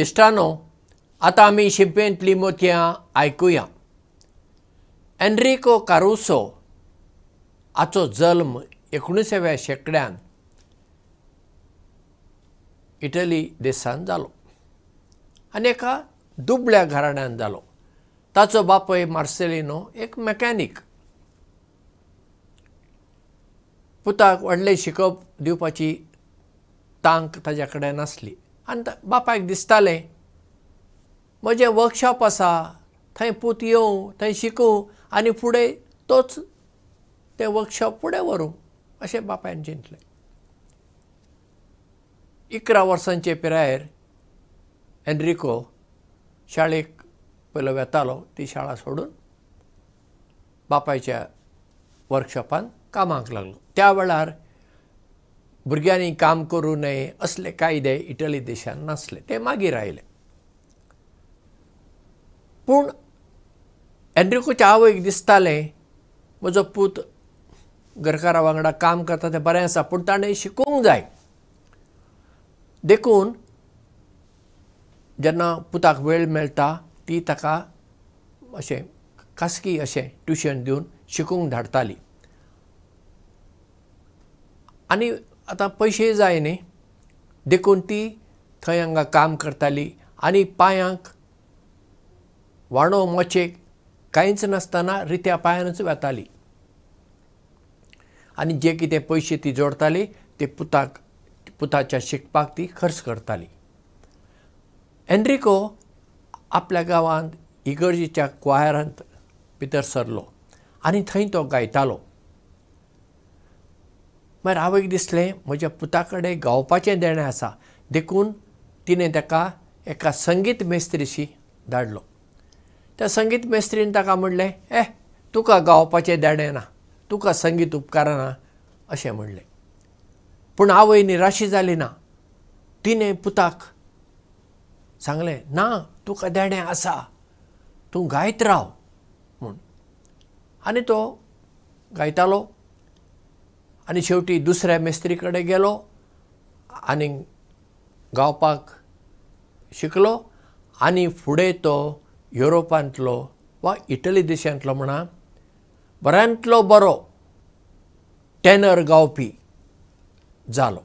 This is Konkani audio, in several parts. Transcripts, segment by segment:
इश्टानो, आता आमी शिंपेंतलीं मोतयां आयकुया. एनरिको कारुसो हाचो जल्म 19व्या शेंकड्यांत इटली देशांत जालो आनी एका दुबळ्या घराण्यांत जालो. ताचो बापूय मार्सेलिनो एक मॅकॅनीक. पुताक व्हडलें शिकप दिवपाची तांक ताजे कडेन नासली आनी बापायक दिसतालें म्हजें वर्कशॉप आसा, थंय पूत येवं, थंय शिकूं आनी फुडें तोच तें वर्कशॉप फुडें व्हरूं अशें बापायन चिंतलें. 11 वर्सांचे पिरायेर एनरिको शाळेक पयलो वेतालो. ती शाळा सोडून बापायच्या वर्कशॉपान कामाक लागलो. त्या वेळार भुरग्यांनी काम करूं नये असले कायदे इटली देशांत नासले, ते मागीर आयले. पूण एनरिकोच्या आवयक दिसतालें म्हजो पूत घरकारा वांगडा काम करता तें बरें आसा, पूण ताणें शिकूंक जाय. देखून जेन्ना पुताक वेळ मेळटा ती ताका अशें खासगी अशें ट्युशन दिवन शिकूंक धाडटाली. आनी आतां पयशे जाय न्ही, देखून ती थंय हांगा काम करताली आनी पांयांक वांडो मोचेक कांयच नासतना रित्या पांयानूच वेताली आनी जे कितें पयशे ती जोडटाली ते पुताच्या शिकपाक ती खर्च करताली. एनरिको आपल्या गांवांत इगर्जेच्या क्वायरांत भितर सरलो आनी थंय तो गायतालो. मागीर आवयक दिसलें म्हज्या पुता कडेन गावपाचें देणें आसा, देखून तिणें ताका एका संगीत मेस्त्रीशी धाडलो. त्या संगीत मेस्त्रीन ताका म्हणलें, तुका गावपाचें देणें ना, तुका संगीत उपकारना अशें म्हणलें. पूण आवय निराशी जाली ना. तिणें पुताक सांगलें, ना तुका देणें आसा, तूं गायत राव म्हूण. आनी तो गायतालो आनी शेवटी दुसऱ्या मेस्त्री कडेन गेलो आनी गावपाक शिकलो आनी फुडें तो युरोपांतलो वा इटली देशांतलो म्हणा बऱ्यांतलो बरो टॅनर गावपी जालो.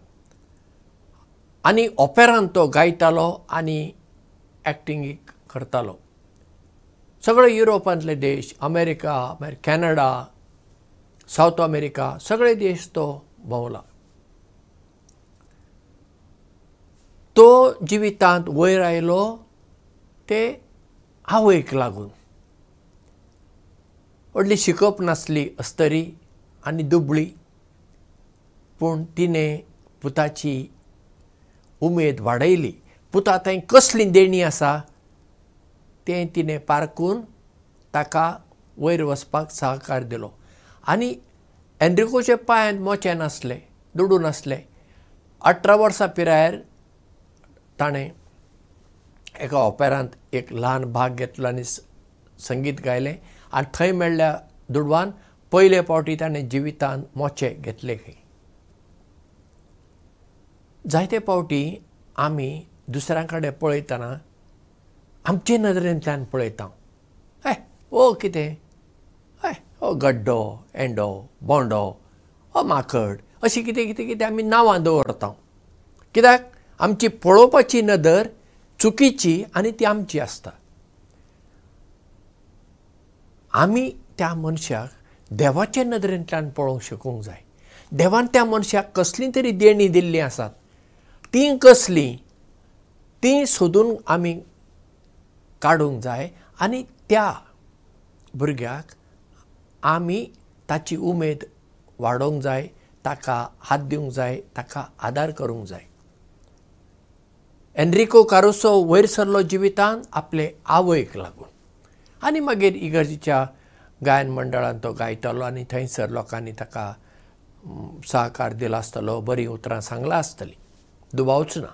आनी ऑपेरांत तो गायतालो आनी एक्टिंगीक करतालो. सगळे युरोपांतले देश, अमेरिका, मागीर कॅनडा, सावथ अमेरिका, सगळे देश तो भोंवला. तो जिवितांत वयर आयलो ते आवयक लागून. व्हडली शिकप नासली अस्तरी आनी दुबळी, पूण तिणें पुताची उमेद वाडयली. पुता थंय कसली देणी आसा तें तिणें पारखून ताका वयर वचपाक सहकार दिलो. आनी एनरिकोच्या पांयांत मोचे नासले, दुडू नासले. 18 वर्सां पिरायेर ताणें एका ऑपेरांत एक ल्हान भाग घेतलो आनी संगीत गायलें आनी थंय मेळ्ळ्या दुडवान पयले फावटी ताणें जिवितांत मोचे घेतले खंय. जायते फावटी आमी दुसऱ्यां कडेन पळयतना आमचे नदरेंतल्यान पळयता. ओ कितें, ओ गड्डो, एंडो, बोंडो, ओ माकड, अशीं कितें कितें कितें आमी नांवां दवरता. कित्याक आमची पळोवपाची नदर चुकीची आनी ती आमची आसता. आमी त्या मनशाक देवाचे नदरेंतल्यान पळोवंक शिकूंक जाय. देवान त्या मनशाक कसली तरी देणी दिल्लीं आसात. तीं कसलीं तीं सोदून आमी काडूंक जाय आनी त्या भुरग्याक आमी ताची उमेद वाडोवंक जाय, ताका हात दिवंक जाय, ताका आदार करूंक जाय. एनरिको कारुसो वयर सरलो जिवितांत आपले आवयक लागून आनी मागीर इगर्जेच्या गायन मंडळांत तो गायतालो आनी थंयसर लोकांनी ताका सहकार दिलो आसतलो, बरीं उतरां सांगलां आसतलीं, दुबावच ना.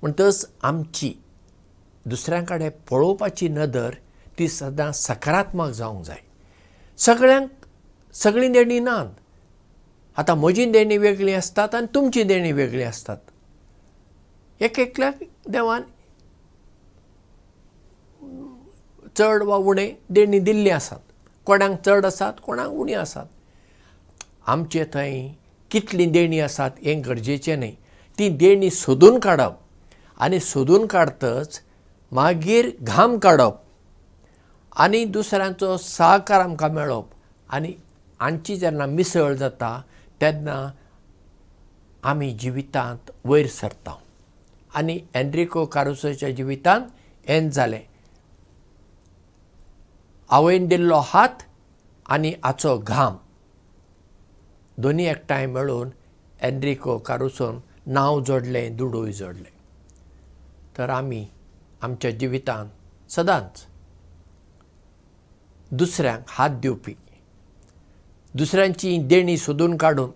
म्हणटच आमची दुसऱ्यां कडेन पळोवपाची नदर ती सदां सकारात्मक जावंक जाय. सगळ्यांक सगळीं देणी नात. आतां म्हजी देणी वेगळी आसतात आनी तुमची देणी वेगळी आसतात. एक एकल्याक देवान चड वा उणें देणी दिल्ली आसात. कोणाक चड आसात, कोणाक उणी आसात. आमचे थंय कितली देणी आसात हें गरजेचें न्हय. ती देणी सोदून काडप आनी सोदून काडटच मागीर घाम काडप आनी दुसऱ्यांचो सहकार आमकां मेळप आनी हांची जेन्ना मिसळ जाता तेन्ना आमी जिवितांत वयर सरता. आनी एनरिको कारुसोच्या जिवितांत हेंच जालें. आवयन दिल्लो हात आनी हाचो घाम दोनी एकठांय मेळून एनरिको कारुसोन नांव जोडलें, दुडूय जोडलें. तर आमी आमच्या जिवितांत सदांच दुसऱ्यांक हात दिवपी, दुसऱ्यांची देणी सोदून काडून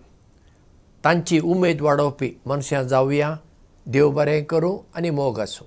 तांची उमेद वाडोवपी मनशां जावया. देव बरें करूं आनी मोग आसूं.